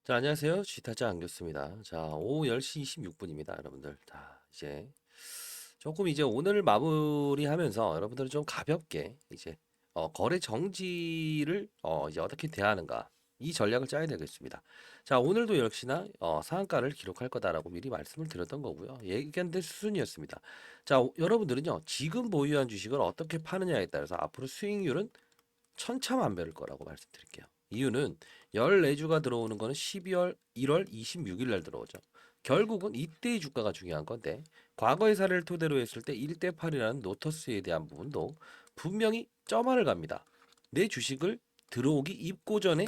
자, 안녕하세요. 쥐타짜 안겼습니다. 자, 오후 10시 26분입니다, 여러분들. 자, 이제 조금 이제 오늘 마무리하면서 여러분들은 좀 가볍게 이제 거래 정지를 이제 어떻게 대하는가 이 전략을 짜야 되겠습니다. 자, 오늘도 역시나 상한가를 기록할 거다라고 미리 말씀을 드렸던 거고요. 예견된 수준이었습니다. 자, 여러분들은요, 지금 보유한 주식을 어떻게 파느냐에 따라서 앞으로 수익률은 천차만별일 거라고 말씀드릴게요. 이유는 14주가 들어오는 거는 12월 1월 26일 날 들어오죠. 결국은 이때의 주가가 중요한 건데 과거의 사례를 토대로 했을 때 1대 8이라는 노터스에 대한 부분도 분명히 점화를 갑니다. 내 주식을 들어오기 입고 전에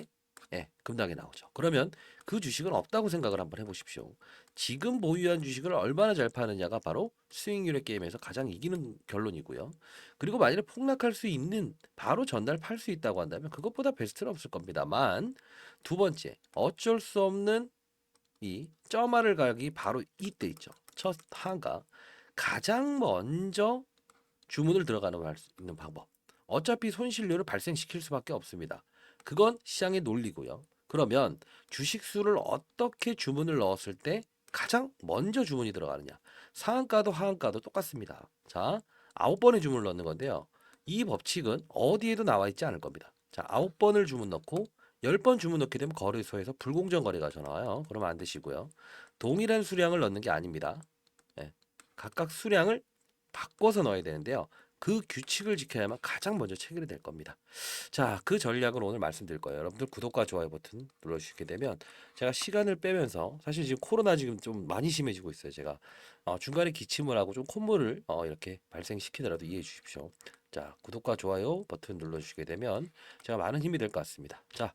급락이 나오죠. 그러면 그 주식은 없다고 생각을 한번 해보십시오. 지금 보유한 주식을 얼마나 잘 파느냐가 바로 수익률의 게임에서 가장 이기는 결론이고요. 그리고 만일에 폭락할 수 있는 바로 전날 팔 수 있다고 한다면 그것보다 베스트는 없을 겁니다만 두 번째 어쩔 수 없는 이 점화를 가기 바로 이때 있죠. 첫 하가 가장 먼저 주문을 들어가는 수 있는 방법. 어차피 손실료를 발생시킬 수밖에 없습니다. 그건 시장의 논리고요. 그러면 주식 수를 어떻게 주문을 넣었을 때 가장 먼저 주문이 들어가느냐. 상한가도 하한가도 똑같습니다. 자, 9번의 주문을 넣는 건데요. 이 법칙은 어디에도 나와 있지 않을 겁니다. 자, 9번을 주문 넣고 10번 주문 넣게 되면 거래소에서 불공정 거래가 전화와요. 그러면 안 되시고요. 동일한 수량을 넣는 게 아닙니다. 예, 각각 수량을 바꿔서 넣어야 되는데요. 그 규칙을 지켜야만 가장 먼저 체결이 될 겁니다. 자, 그 전략을 오늘 말씀드릴 거예요. 여러분들 구독과 좋아요 버튼 눌러주시게 되면 제가 시간을 빼면서 사실 지금 코로나 지금 좀 많이 심해지고 있어요. 제가 중간에 기침을 하고 좀 콧물을 이렇게 발생시키더라도 이해해 주십시오. 자, 구독과 좋아요 버튼 눌러주시게 되면 제가 많은 힘이 될 것 같습니다. 자,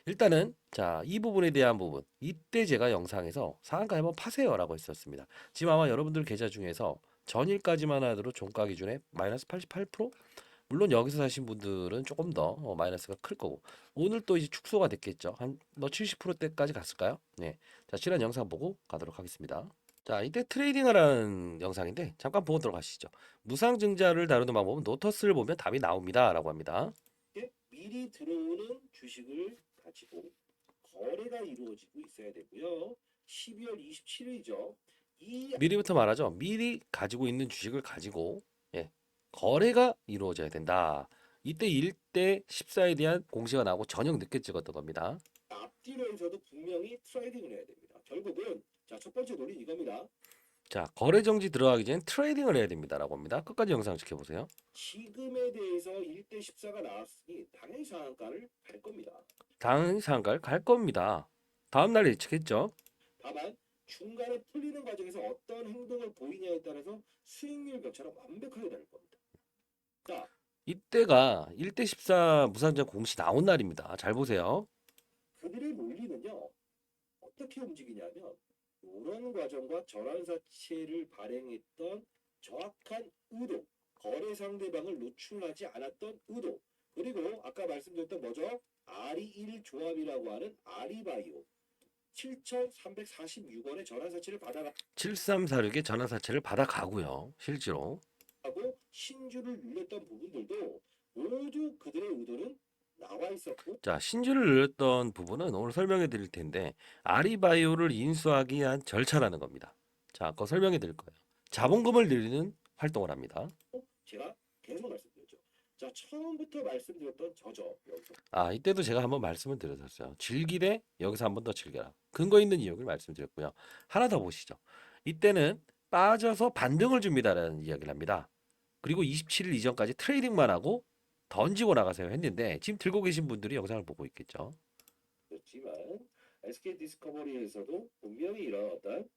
일단은 자, 이 부분에 대한 부분 이때 제가 영상에서 상한가 한번 파세요라고 했었습니다. 지금 아마 여러분들 계좌 중에서 전일까지만 하더라도 종가 기준에 마이너스 88%? 물론 여기서 사신 분들은 조금 더 마이너스가 클 거고 오늘 또 이제 축소가 됐겠죠. 한 뭐 70%대까지 갔을까요? 네. 자, 지난 영상 보고 가도록 하겠습니다. 자, 이때 트레이딩하라는 영상인데 잠깐 보고 들어가시죠. 무상증자를 다루는 방법은 노터스를 보면 답이 나옵니다라고 합니다. 미리 들어오는 주식을 가지고 거래가 이루어지고 있어야 되고요. 12월 27일이죠. 이 미리부터 말하죠. 미리 가지고 있는 주식을 가지고 거래가 이루어져야 된다. 이때 1대 14에 대한 공시가 나오고 저녁 늦게 찍었던 겁니다. 앞뒤로에서도 분명히 트레이딩을 해야 됩니다. 결국은 첫 번째 논리 이겁니다. 자, 거래 정지 들어가기 전에 트레이딩을 해야 됩니다라고 합니다. 끝까지 영상 지켜보세요. 지금에 대해서 1대 14가 나왔으니 당연히 상한가를 갈 겁니다. 당연히 상가를 갈 겁니다. 다음 날 예측했죠. 다만 중간에 풀리는 과정에서 어떤 행동을 보이냐에 따라서 수익률 격차는 완벽하게 다를 겁니다. 자, 이때가 1대 14 무상증자 공시 나온 날입니다. 잘 보세요. 그들의 논리는요. 어떻게 움직이냐면 이런 과정과 전환사채를 발행했던 정확한 의도, 거래 상대방을 노출하지 않았던 의도, 그리고 아까 말씀드렸던 뭐죠? 아리1 조합이라고 하는 아리바이오 7,346원의 전환사채를 받아가고 7346의 전화사채를 받아가고요. 실제로. 신주를 눌렸던 부분들도 모두 그들의 의도는 나와 있었고 자, 신주를 늘렸던 부분은 오늘 설명해 드릴 텐데 아리바이오를 인수하기 위한 절차라는 겁니다. 자, 그거 설명해 드릴 거예요. 자본금을 늘리는 활동을 합니다. 제가 계속 말씀드렸죠. 처음부터 말씀드렸던 저죠. 여기서 아, 이때도 제가 한번 말씀을 드렸었어요. 즐기되 여기서 한번 더 즐겨라. 근거 있는 이유를 말씀드렸고요. 하나 더 보시죠. 이때는 빠져서 반등을 줍니다라는 이야기를 합니다. 그리고 27일 이전까지 트레이딩만 하고 던지고 나가세요 했는데 지금 들고 계신 분들이 영상을 보고 있겠죠. 그렇지만 SK 디스커버리에서도 분명히 이런 어떤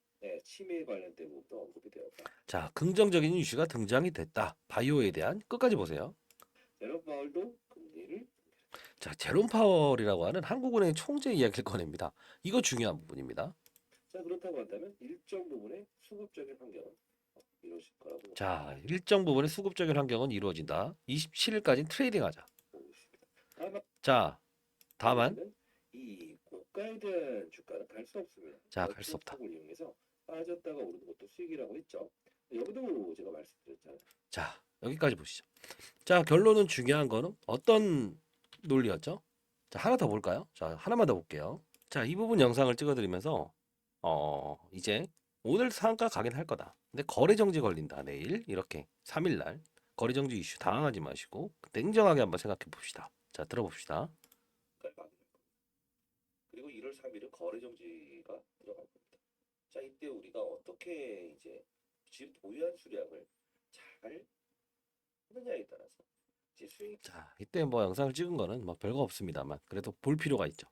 치매 관련된 부분도 언급이 되었다. 자, 긍정적인 이슈가 등장이 됐다. 바이오에 대한 끝까지 보세요. 제롬 파월도 금리를 자, 제롬 파월이라고 하는 한국은행 총재 이야기를 꺼냅니다. 이거 중요한 부분입니다. 그렇다고 한다면 일정 부분의 수급적인 환경은 이루어질 거라고 자, 일정 부분의 수급적인 환경은 이루어진다. 27일까지는 트레이딩하자. 보고 있습니다. 다만 자, 다만 우리는 이 고가에 대한 주가는 갈 수 없습니다. 자, 갈 수 없다. 어촌폭을 이용해서 빠졌다가 오르는 것도 수익이라고 했죠. 여기도 제가 말씀드렸잖아요. 자, 여기까지 보시죠. 자, 결론은 중요한 거는 어떤 논리였죠? 자, 하나 더 볼까요? 자, 하나만 더 볼게요. 자, 이 부분 영상을 찍어드리면서 이제 오늘 상한가 가긴 할 거다. 근데 거래 정지 걸린다. 내일 이렇게 3일 날 거래 정지 이슈 당황하지 마시고 냉정하게 한번 생각해 봅시다. 자, 들어봅시다. 그리고 1월 3일은 거래 정지가 들어갈 겁니다. 자, 이때 우리가 어떻게 이제 지금 보유한 수량을 잘 하느냐에 따라서 이제 수익. 자, 이때 뭐 영상을 찍은 거는 뭐 별거 없습니다만 그래도 볼 필요가 있죠.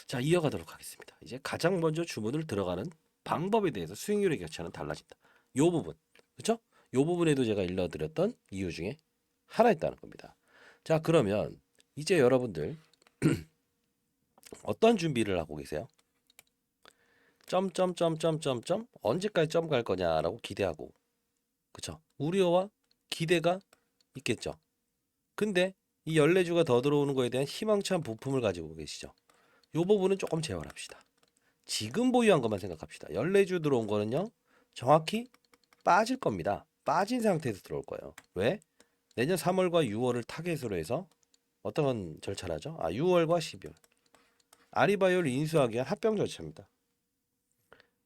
자, 이어가도록 하겠습니다. 이제 가장 먼저 주문을 들어가는 방법에 대해서 수익률의 격차는 달라진다. 요 부분, 그렇죠? 요 부분에도 제가 일러드렸던 이유 중에 하나 있다는 겁니다. 자, 그러면 이제 여러분들 어떤 준비를 하고 계세요? 점점점점점점 언제까지 점 갈 거냐라고 기대하고, 그쵸? 우려와 기대가 있겠죠. 근데 이 14주가 더 들어오는 거에 대한 희망찬 부품을 가지고 계시죠. 요 부분은 조금 제어합시다. 지금 보유한 것만 생각합시다. 14주 들어온 거는요, 정확히 빠질 겁니다. 빠진 상태에서 들어올 거예요. 왜? 내년 3월과 6월을 타겟으로 해서 어떤 절차를 하죠? 6월과 12월. 아리바이오를 인수하기 위한 합병 절차입니다.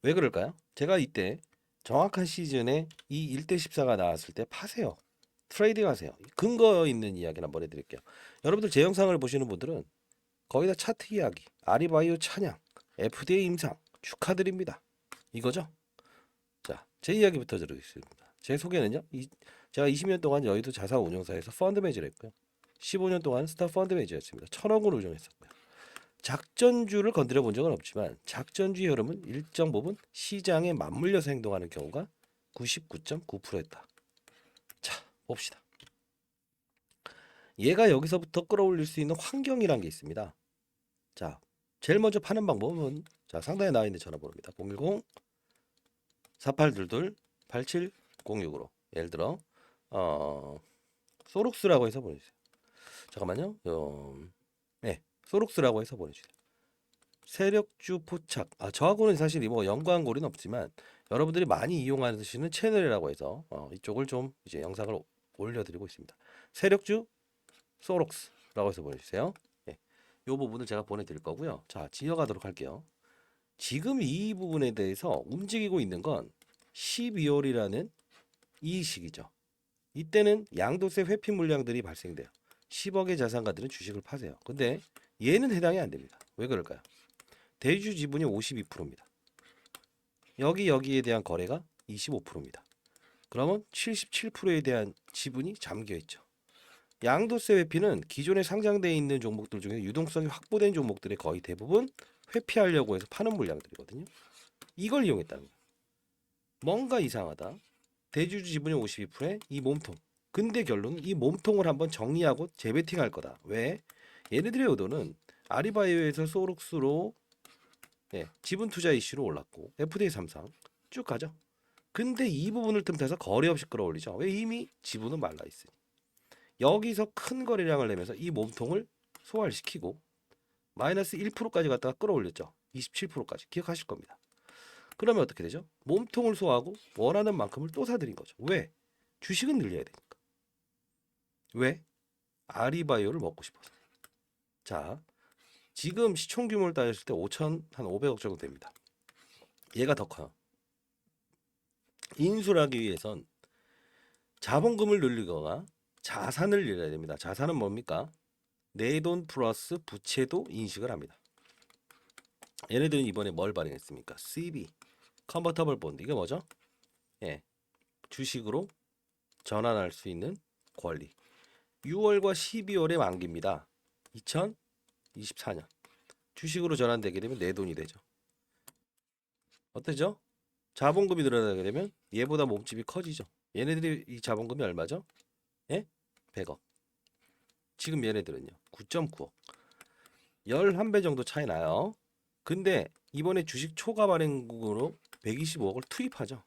왜 그럴까요? 제가 이때 정확한 시즌에 이 1대14가 나왔을 때 파세요. 트레이딩 하세요. 근거 있는 이야기를 한번 해드릴게요. 여러분들 제 영상을 보시는 분들은 거의 다 차트 이야기, 아리바이오 찬양, FDA 임상 축하드립니다. 이거죠? 자, 제 이야기부터 드리겠습니다. 제 소개는요. 제가 20년 동안 여의도 자산운용사에서 펀드 매니저를 했고요. 15년 동안 스타 펀드 매니저였습니다. 1,000억을 운용했었고요. 작전주를 건드려 본 적은 없지만 작전주의 흐름은 일정 부분 시장에 맞물려서 행동하는 경우가 99.9%였다. 자, 봅시다. 얘가 여기서부터 끌어올릴 수 있는 환경이란 게 있습니다. 자, 제일 먼저 파는 방법은 자, 상단에 나와 있는 전화번호입니다. 010-4822-8706으로 예를 들어 소록스라고 해서 보내주세요. 잠깐만요. 네, 소록스라고 해서 보내주세요. 세력주 포착. 저하고는 사실 뭐 연관고리는 없지만 여러분들이 많이 이용하시는 채널이라고 해서 이쪽을 좀 이제 영상을 올려드리고 있습니다. 세력주 소록스라고 해서 보내주세요. 예, 이 부분을 제가 보내드릴 거고요. 자, 지어가도록 할게요. 지금 이 부분에 대해서 움직이고 있는 건 12월이라는 이 시기죠. 이때는 양도세 회피 물량들이 발생돼요. 10억의 자산가들은 주식을 파세요. 근데 얘는 해당이 안 됩니다. 왜 그럴까요? 대주 지분이 52%입니다. 여기에 대한 거래가 25%입니다. 그러면 77%에 대한 지분이 잠겨 있죠. 양도세 회피는 기존에 상장되어 있는 종목들 중에 유동성이 확보된 종목들의 거의 대부분 회피하려고 해서 파는 물량들이거든요. 이걸 이용했다는 거예요. 뭔가 이상하다. 대주주 지분이 52%에 이 몸통. 근데 결론은 이 몸통을 한번 정리하고 재배팅할 거다. 왜? 얘네들의 의도는 아리바이오에서 소록스로 지분 투자 이슈로 올랐고 FDA 3상 쭉 가죠. 근데 이 부분을 틈타서 거래 없이 끌어올리죠. 왜? 이미 지분은 말라 있으니. 여기서 큰 거래량을 내면서 이 몸통을 소화시키고 마이너스 1%까지 갔다가 끌어올렸죠. 27%까지 기억하실 겁니다. 그러면 어떻게 되죠? 몸통을 소화하고 원하는 만큼을 또 사들인 거죠. 왜? 주식은 늘려야 되니까. 왜? 아리바이오를 먹고 싶어서. 자, 지금 시총 규모를 따졌을 때 500억 정도 됩니다. 얘가 더 커요. 인수를 하기 위해선 자본금을 늘리거나 자산을 늘려야 됩니다. 자산은 뭡니까? 내 돈 플러스 부채도 인식을 합니다. 얘네들은 이번에 뭘 발행했습니까? CB, 컨버터블 본드. 이게 뭐죠? 예, 주식으로 전환할 수 있는 권리. 6월과 12월에 만기입니다. 2024년. 주식으로 전환되게 되면 내 돈이 되죠. 어때죠? 자본금이 늘어나게 되면 얘보다 몸집이 커지죠. 얘네들이 이 자본금이 얼마죠? 예? 100억. 지금 얘네들은요. 9.9억. 11배 정도 차이 나요. 근데 이번에 주식 초과 발행으로 125억을 투입하죠.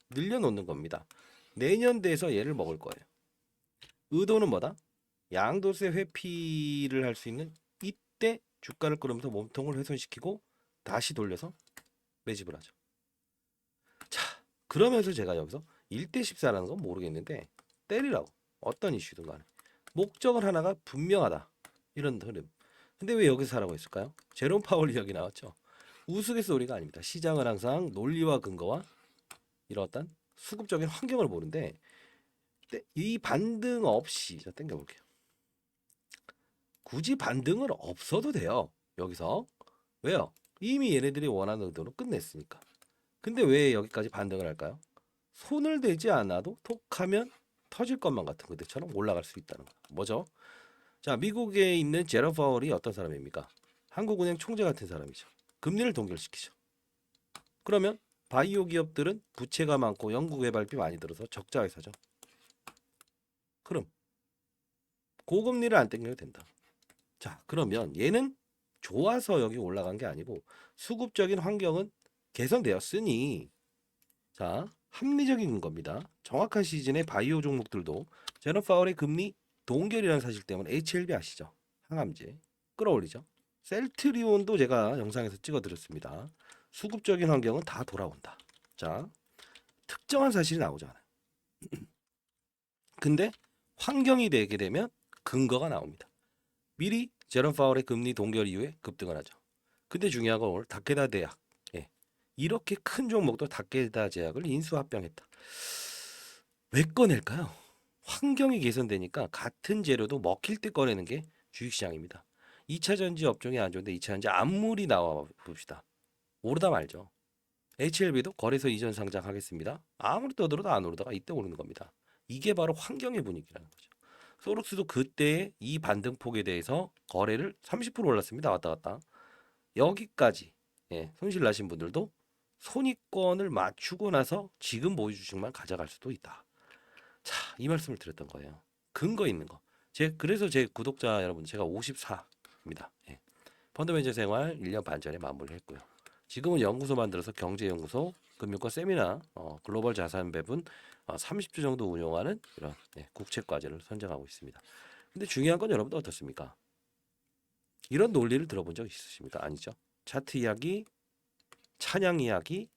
늘려놓는 겁니다. 내년 돼서 얘를 먹을 거예요. 의도는 뭐다? 양도세 회피를 할 수 있는 이때 주가를 끌으면서 몸통을 훼손시키고 다시 돌려서 매집을 하죠. 자, 그러면서 제가 여기서 1대14라는 건 모르겠는데 때리라고. 어떤 이슈든 간에. 목적은 하나가 분명하다. 이런 흐름. 근데 왜 여기서 하라고 했을까요? 제롬 파월 이야기 나왔죠. 우스갯소리가 아닙니다. 시장은 항상 논리와 근거와 이런 어떤 수급적인 환경을 보는데 이 반등 없이 자 땡겨볼게요. 굳이 반등은 없어도 돼요. 여기서 왜요? 이미 얘네들이 원하는 의도로 끝냈으니까. 근데 왜 여기까지 반등을 할까요? 손을 대지 않아도 톡하면 터질 것만 같은 그때처럼 올라갈 수 있다는 거. 뭐죠? 자, 미국에 있는 제롬 파월이 어떤 사람입니까? 한국은행 총재 같은 사람이죠. 금리를 동결시키죠. 그러면 바이오 기업들은 부채가 많고 연구개발비 많이 들어서 적자 회사죠. 그럼 고금리를 안 땡겨도 된다. 자, 그러면 얘는 좋아서 여기 올라간 게 아니고 수급적인 환경은 개선되었으니 자, 합리적인 겁니다. 정확한 시즌에 바이오 종목들도 제롬 파월의 금리 동결이라는 사실 때문에 HLB 아시죠? 항암제 끌어올리죠. 셀트리온도 제가 영상에서 찍어드렸습니다. 수급적인 환경은 다 돌아온다. 자, 특정한 사실이 나오잖아요. 근데 환경이 되게 되면 근거가 나옵니다. 미리 제롬 파월의 금리 동결 이후에 급등을 하죠. 근데 중요한 건 오늘 다케다 대학 예. 이렇게 큰 종목도 다케다 제약을 인수합병했다. 왜 꺼낼까요? 환경이 개선되니까 같은 재료도 먹힐 때 꺼내는 게 주식시장입니다. 2차 전지 업종이 안 좋은데 2차 전지 암물이 나와 봅시다. 오르다 말죠. HLB도 거래소 이전 상장하겠습니다. 아무리 떠들어도 안 오르다가 이때 오르는 겁니다. 이게 바로 환경의 분위기라는 거죠. 소록스도 그때 이 반등폭에 대해서 거래를 30% 올랐습니다. 왔다 갔다. 여기까지 손실 나신 분들도 손익권을 맞추고 나서 지금 보유 주식만 가져갈 수도 있다. 자, 이 말씀을 드렸던 거예요. 근거 있는 거. 그래서 제 구독자 여러분 제가 54입니다. 펀드매니저 생활 1년 반 전에 마무리를 했고요. 지금은 연구소 만들어서 경제연구소, 금융권 세미나, 글로벌 자산 배분 30주 정도 운영하는 이런 국책과제를 선정하고 있습니다. 근데 중요한 건 여러분들 어떻습니까? 이런 논리를 들어본 적 있으십니까? 아니죠. 차트 이야기, 찬양 이야기,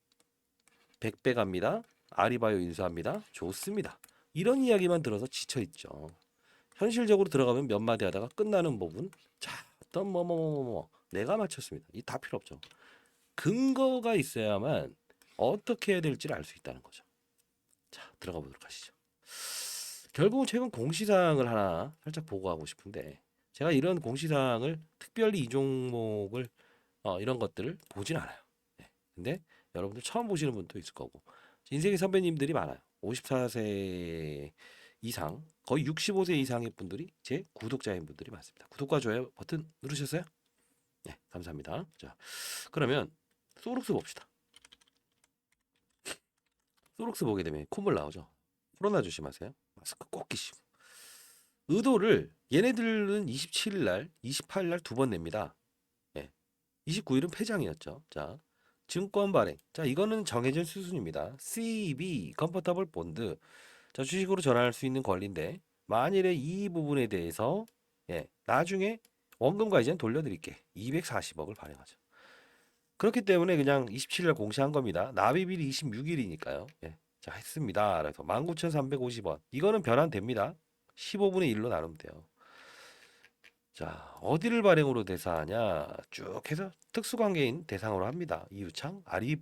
100배 갑니다. 아리바이오 인수합니다. 좋습니다. 이런 이야기만 들어서 지쳐 있죠. 현실적으로 들어가면 몇 마디 하다가 끝나는 부분. 자, 어떤 내가 맞췄습니다. 이 다 필요 없죠. 근거가 있어야만 어떻게 해야 될지를 알 수 있다는 거죠. 자, 들어가 보도록 하시죠. 결국은 최근 공시사항을 하나 살짝 보고하고 싶은데 제가 이런 공시사항을 특별히 이 종목을 이런 것들을 보진 않아요. 근데 여러분들 처음 보시는 분도 있을 거고 인생의 선배님들이 많아요. 54세 이상 거의 65세 이상의 분들이 제 구독자인 분들이 많습니다. 구독과 좋아요 버튼 누르셨어요? 네, 감사합니다. 자, 그러면 소록스 봅시다. 소록스 보게 되면 콧물 나오죠. 코로나 조심하세요. 마스크 꼭 끼시고. 의도를 얘네들은 27일 날, 28일 날 두 번 냅니다. 29일은 폐장이었죠. 자, 증권 발행. 자, 이거는 정해진 수순입니다. CB, 컨버터블 본드. 자, 주식으로 전환할 수 있는 권리인데 만일에 이 부분에 대해서 나중에 원금과 이제는 돌려드릴게. 240억을 발행하죠. 그렇기 때문에 그냥 27일 공시한 겁니다. 납입일이 26일이니까요. 자, 했습니다. 그래서 19,350원. 이거는 변환됩니다. 15분의 1로 나누면 돼요. 자, 어디를 발행으로 대사하냐? 쭉 해서 특수관계인 대상으로 합니다. 이유창, 아리,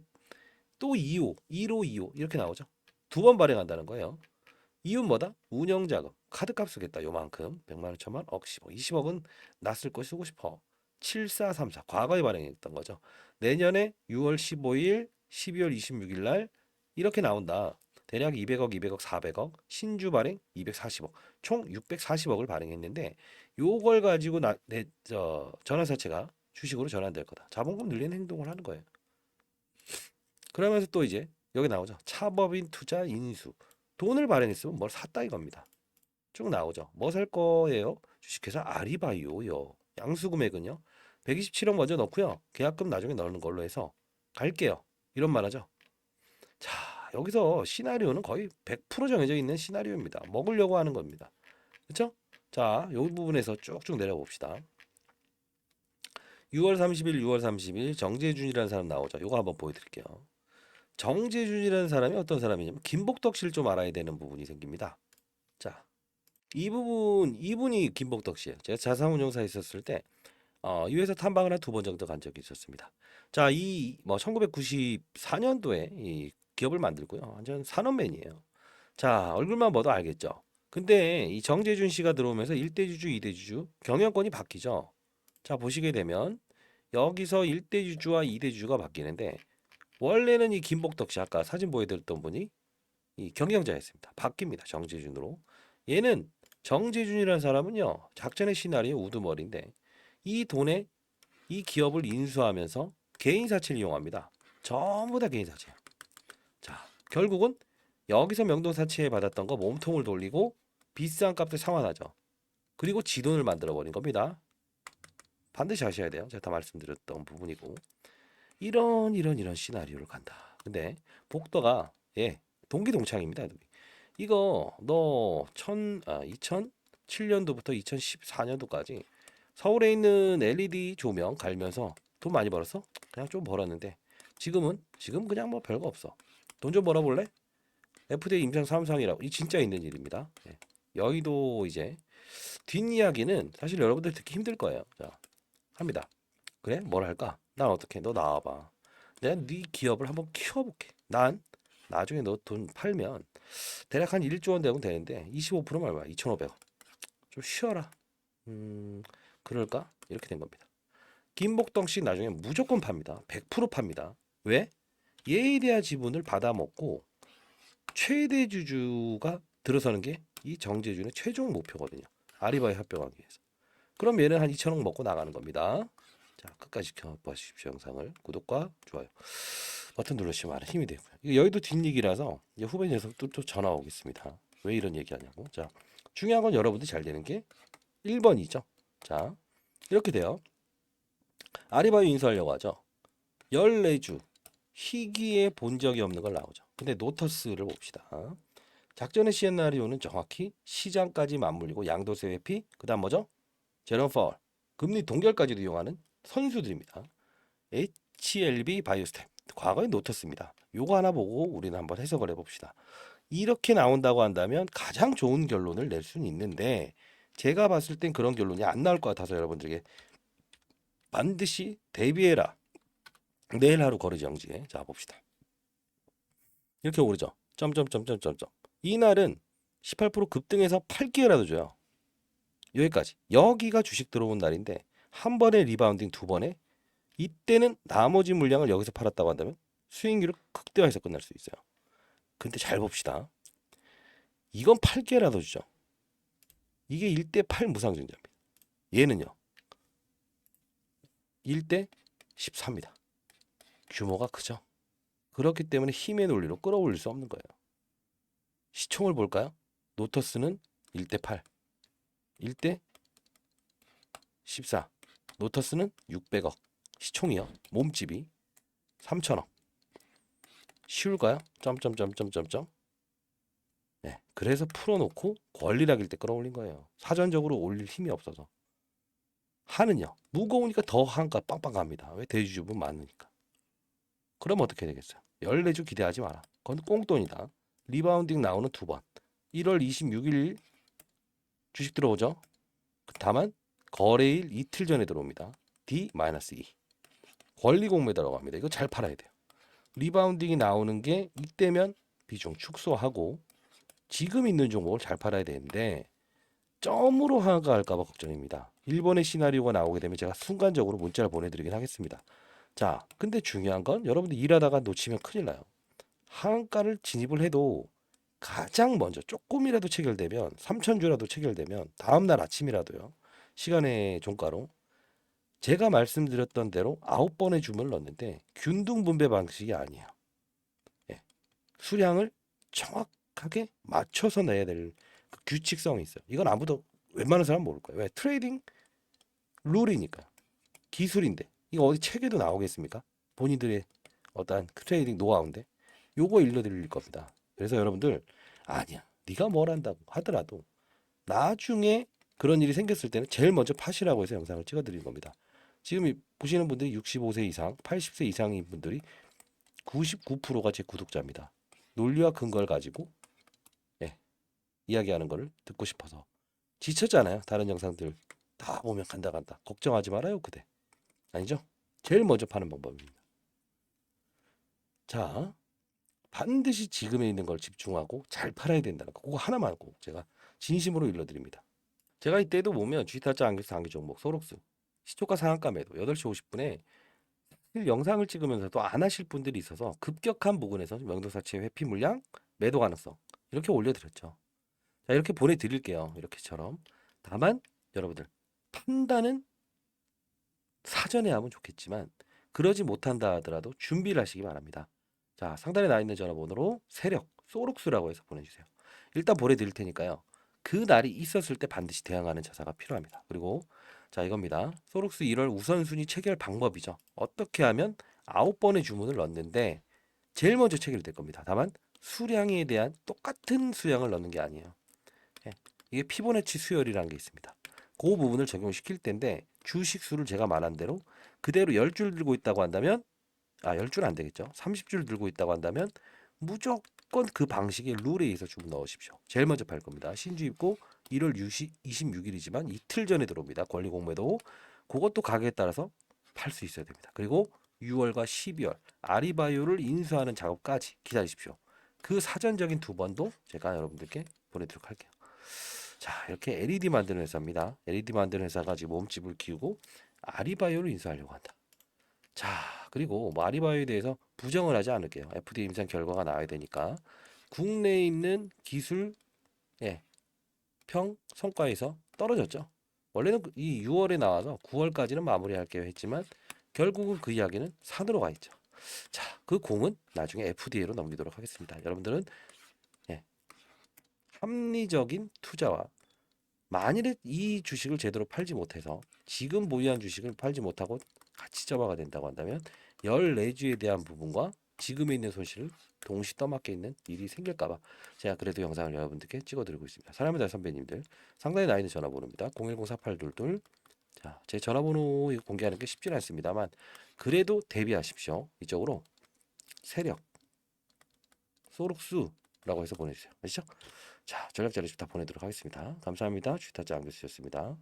또 2호, 1호, 2호 이렇게 나오죠. 두 번 발행한다는 거예요. 이유는 뭐다? 운영자금, 카드값 쓰겠다. 요만큼. 100만 원, 1000만, 억, 10억. 20억은 나 쓸 거 쓰고 싶어. 7434. 과거에 발행했던 거죠. 내년에 6월 15일, 12월 26일 날 이렇게 나온다. 대략 200억, 200억, 400억. 신주 발행 240억. 총 640억을 발행했는데 요걸 가지고 전환사채가 주식으로 전환될 거다. 자본금 늘리는 행동을 하는 거예요. 그러면서 또 이제 여기 나오죠. 차법인 투자 인수. 돈을 발행했으면 뭘 샀다 이겁니다. 쭉 나오죠. 뭐 살 거예요? 주식회사 아리바이오요. 양수 금액은요. 127억 먼저 넣고요. 계약금 나중에 넣는 걸로 해서 갈게요. 이런 말 하죠. 자, 여기서 시나리오는 거의 100% 정해져 있는 시나리오입니다. 먹으려고 하는 겁니다. 그렇죠? 자, 이 부분에서 쭉쭉 내려봅시다. 6월 30일, 6월 30일 정재준이라는 사람 나오죠. 이거 한번 보여드릴게요. 정재준이라는 사람이 어떤 사람이냐면 김복덕 씨를 좀 알아야 되는 부분이 생깁니다. 자, 이분이 김복덕 씨예요. 제가 자산운용사에 있었을 때 이 회사 탐방을 한 두 번 정도 간 적이 있었습니다. 자, 이 뭐 1994년도에 이 기업을 만들고요. 완전 산업맨이에요. 자, 얼굴만 봐도 알겠죠. 근데 이 정재준 씨가 들어오면서 1대주주, 2대주주 경영권이 바뀌죠. 자, 보시게 되면 여기서 1대주주와 2대주주가 바뀌는데 원래는 이 김복덕 씨 아까 사진 보여드렸던 분이 이 경영자였습니다. 바뀝니다. 정재준으로. 얘는 정재준이라는 사람은요. 작전의 시나리오 우두머리인데 이 돈에 이 기업을 인수하면서 개인 사채를 이용합니다. 전부 다 개인 사채예요. 자, 결국은 여기서 명동 사채 받았던 거 몸통을 돌리고 비싼 값에 상환하죠. 그리고 지돈을 만들어 버린 겁니다. 반드시 아셔야 돼요. 제가 다 말씀드렸던 부분이고 이런 시나리오를 간다. 근데 복더가 동기동창입니다. 이거 너 2007년도부터 2014년도까지 서울에 있는 LED 조명 갈면서 돈 많이 벌었어? 그냥 좀 벌었는데 지금 그냥 뭐 별거 없어. 돈 좀 벌어볼래? FDA 임상 3상이라고 이 진짜 있는 일입니다. 여의도 이제 뒷이야기는 사실 여러분들 듣기 힘들 거예요. 자, 합니다. 그래? 뭘 할까? 난 어떻게? 너 나와봐. 내가 네 기업을 한번 키워볼게. 난 나중에 너 돈 팔면 대략 한 1조 원 되면 되는데 25%면 얼마야? 2,500원. 좀 쉬어라. 그럴까? 이렇게 된 겁니다. 김복동 씨 나중에 무조건 팝니다. 100% 팝니다. 왜? 예의대한 지분을 받아먹고 최대 주주가 들어서는 게 이 정재준의 최종 목표거든요. 아리바이 합병하기 위해서. 그럼 얘는 한 2천억 먹고 나가는 겁니다. 자, 끝까지 지켜보십시오. 영상을 구독과 좋아요 버튼 누르시면 많은 힘이 되고요. 이거 여의도 뒷얘기라서 이제 후배 녀석도 또 전화 오겠습니다. 왜 이런 얘기하냐고. 자, 중요한 건 여러분들이 잘 되는 게 1번이죠. 자, 이렇게 돼요. 아리바이 인수하려고 하죠. 14주 희귀에 본 적이 없는 걸 나오죠. 근데 노터스를 봅시다. 작전의 시나리오는 정확히 시장까지 맞물리고 양도세 회피, 그다음 뭐죠? 제롬 파월, 금리 동결까지도 이용하는 선수들입니다. HLB 바이오스템, 과거의 노터스입니다. 요거 하나 보고 우리는 한번 해석을 해봅시다. 이렇게 나온다고 한다면 가장 좋은 결론을 낼 수는 있는데 제가 봤을 땐 그런 결론이 안 나올 것 같아서 여러분들에게 반드시 대비해라. 내일 하루 거래정지에 자 봅시다. 이렇게 오르죠. 점점점점점점. 이날은 18% 급등해서 8기회라도 줘요. 여기까지. 여기가 주식 들어온 날인데 한 번에 리바운딩 두 번에 이때는 나머지 물량을 여기서 팔았다고 한다면 수익률을 극대화해서 끝날 수 있어요. 근데 잘 봅시다. 이건 8개라도 주죠. 이게 1대 8 무상증자입니다. 얘는요. 1대 14입니다. 규모가 크죠. 그렇기 때문에 힘의 논리로 끌어올릴 수 없는 거예요. 시총을 볼까요? 노터스는 1대 8, 1대 14. 노터스는 600억. 시총이요. 몸집이 3천억. 쉬울까요? 점점점점점점. 네, 그래서 풀어놓고 권리락일 때 끌어올린 거예요. 사전적으로 올릴 힘이 없어서. 한은요. 무거우니까 더 한가 빵빵 갑니다. 왜? 대주주분 많으니까. 그럼 어떻게 되겠어요? 14주 기대하지 마라. 그건 꽁돈이다. 리바운딩 나오는 두 번. 1월 26일 주식 들어오죠. 다만 거래일 이틀 전에 들어옵니다. D-2. 권리 공매 들어갑니다. 이거 잘 팔아야 돼요. 리바운딩이 나오는 게 이때면 비중 축소하고 지금 있는 종목을 잘 팔아야 되는데 점으로 하락할까 봐 걱정입니다. 일본의 시나리오가 나오게 되면 제가 순간적으로 문자를 보내드리긴 하겠습니다. 자, 근데 중요한 건 여러분들 일하다가 놓치면 큰일 나요. 하한가를 진입을 해도 가장 먼저 조금이라도 체결되면 3,000주라도 체결되면 다음날 아침이라도요. 시간의 종가로 제가 말씀드렸던 대로 9번의 주문을 넣는데 균등 분배 방식이 아니에요. 예. 수량을 정확하게 맞춰서 내야 될 그 규칙성이 있어요. 이건 아무도 웬만한 사람 모를 거예요. 왜? 트레이딩 룰이니까. 기술인데 이거 어디 책에도 나오겠습니까? 본인들의 어떠한 트레이딩 노하우인데 요거 일러드릴 겁니다. 그래서 여러분들 아니야 네가 뭘 한다고 하더라도 나중에 그런 일이 생겼을 때는 제일 먼저 파시라고 해서 영상을 찍어드린 겁니다. 지금 보시는 분들이 65세 이상, 80세 이상인 분들이 99%가 제 구독자입니다. 논리와 근거를 가지고 이야기하는 거를 듣고 싶어서 지쳤잖아요. 다른 영상들 다 보면 간다 걱정하지 말아요. 그대 아니죠? 제일 먼저 파는 방법입니다. 자, 반드시 지금에 있는 걸 집중하고 잘 팔아야 된다는 거. 그거 하나만 꼭 제가 진심으로 일러드립니다. 제가 이때도 보면 G타짜 안겨서 단기 종목 소록스 시초가 상한가 매도 8시 50분에 영상을 찍으면서도 안 하실 분들이 있어서 급격한 부분에서 명동사채 회피 물량 매도 가능성 이렇게 올려드렸죠. 자, 이렇게 보내드릴게요. 이렇게처럼. 다만 여러분들 판단은 사전에 하면 좋겠지만 그러지 못한다 하더라도 준비를 하시기 바랍니다. 자, 상단에 나와 있는 전화번호로 세력 소록스라고 해서 보내주세요. 일단 보내드릴 테니까요. 그 날이 있었을 때 반드시 대응하는 자세가 필요합니다. 그리고 자, 이겁니다. 소록스 1월 우선순위 체결 방법이죠. 어떻게 하면 9번의 주문을 넣는데 제일 먼저 체결될 겁니다. 다만 수량에 대한 똑같은 수량을 넣는 게 아니에요. 예, 이게 피보나치 수열이라는 게 있습니다. 그 부분을 적용시킬 텐데 주식 수를 제가 말한 대로 그대로 10줄 들고 있다고 한다면 10줄 안 되겠죠. 30줄 들고 있다고 한다면 무조건 그 방식의 룰에 의해서 주문 넣으십시오. 제일 먼저 팔 겁니다. 신주 입고 1월 26일이지만 이틀 전에 들어옵니다. 권리 공매도 그것도 가격에 따라서 팔 수 있어야 됩니다. 그리고 6월과 12월 아리바이오를 인수하는 작업까지 기다리십시오. 그 사전적인 두 번도 제가 여러분들께 보내드리도록 할게요. 자, 이렇게 LED 만드는 회사입니다. LED 만드는 회사가 지금 몸집을 키우고 아리바이오를 인수하려고 한다. 자, 그리고 뭐 아리바이오에 대해서 부정을 하지 않을게요. FDA 임상 결과가 나와야 되니까 국내에 있는 기술 평 성과에서 떨어졌죠. 원래는 이 6월에 나와서 9월까지는 마무리할게요 했지만 결국은 그 이야기는 산으로 가 있죠. 자, 그 공은 나중에 FDA로 넘기도록 하겠습니다. 여러분들은 예, 합리적인 투자와 만일에 이 주식을 제대로 팔지 못해서 지금 보유한 주식을 팔지 못하고 가치 저하가 된다고 한다면 14주에 대한 부분과 지금에 있는 손실을 동시 떠맡게 있는 일이 생길까봐 제가 그래도 영상을 여러분들께 찍어드리고 있습니다. 사랑합니다 선배님들. 상단에 나 있는 전화번호입니다. 010-4822. 자, 제 전화번호 이거 공개하는 게 쉽지는 않습니다만 그래도 대비하십시오. 이쪽으로 세력, 소록수라고 해서 보내주세요. 아시죠? 자, 전략 자료집 다 보내도록 하겠습니다. 감사합니다. 주타짜 안교수였습니다.